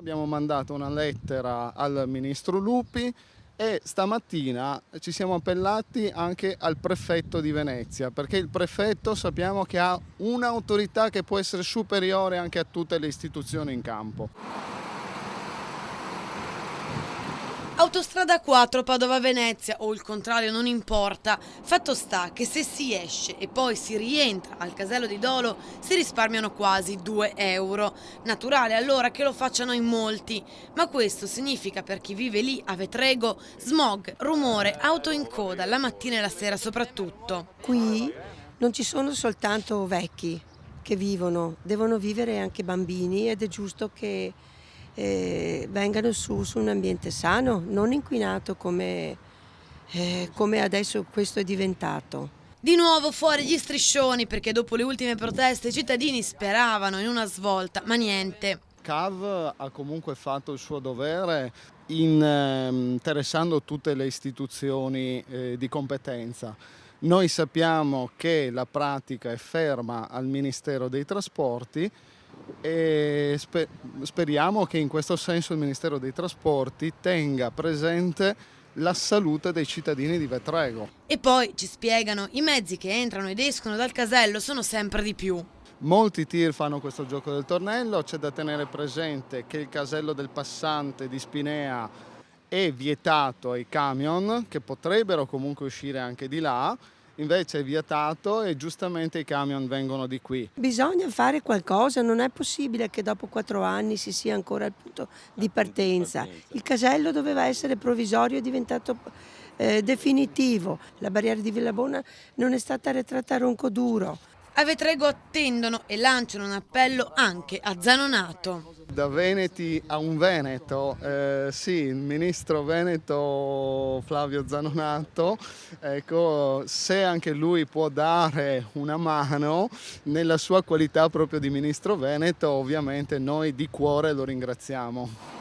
Abbiamo mandato una lettera al ministro Lupi e stamattina ci siamo appellati anche al prefetto di Venezia, perché il prefetto sappiamo che ha un'autorità che può essere superiore anche a tutte le istituzioni in campo. Autostrada 4 Padova-Venezia o il contrario non importa, fatto sta che se si esce e poi si rientra al casello di Dolo si risparmiano quasi 2 euro. Naturale allora che lo facciano in molti, ma questo significa per chi vive lì a Vetrego smog, rumore, auto in coda la mattina e la sera soprattutto. Qui non ci sono soltanto vecchi che vivono, devono vivere anche bambini ed è giusto che vengano su un ambiente sano, non inquinato come adesso questo è diventato. Di nuovo fuori gli striscioni perché dopo le ultime proteste i cittadini speravano in una svolta, ma niente. CAV ha comunque fatto il suo dovere interessando tutte le istituzioni di competenza. Noi sappiamo che la pratica è ferma al Ministero dei Trasporti e speriamo che in questo senso il Ministero dei Trasporti tenga presente la salute dei cittadini di Vetrego. E poi ci spiegano, i mezzi che entrano ed escono dal casello sono sempre di più. Molti tir fanno questo gioco del tornello, c'è da tenere presente che il casello del passante di Spinea è vietato ai camion, che potrebbero comunque uscire anche di là, invece è vietato e giustamente i camion vengono di qui. Bisogna fare qualcosa, non è possibile che dopo 4 anni si sia ancora al punto di partenza. Il casello doveva essere provvisorio, è diventato definitivo. La barriera di Villabona non è stata arretrata a ronco duro. A Vetrego attendono e lanciano un appello anche a Zanonato. Da Veneti a un Veneto, sì, il ministro veneto Flavio Zanonato, ecco, se anche lui può dare una mano nella sua qualità proprio di ministro veneto, ovviamente noi di cuore lo ringraziamo.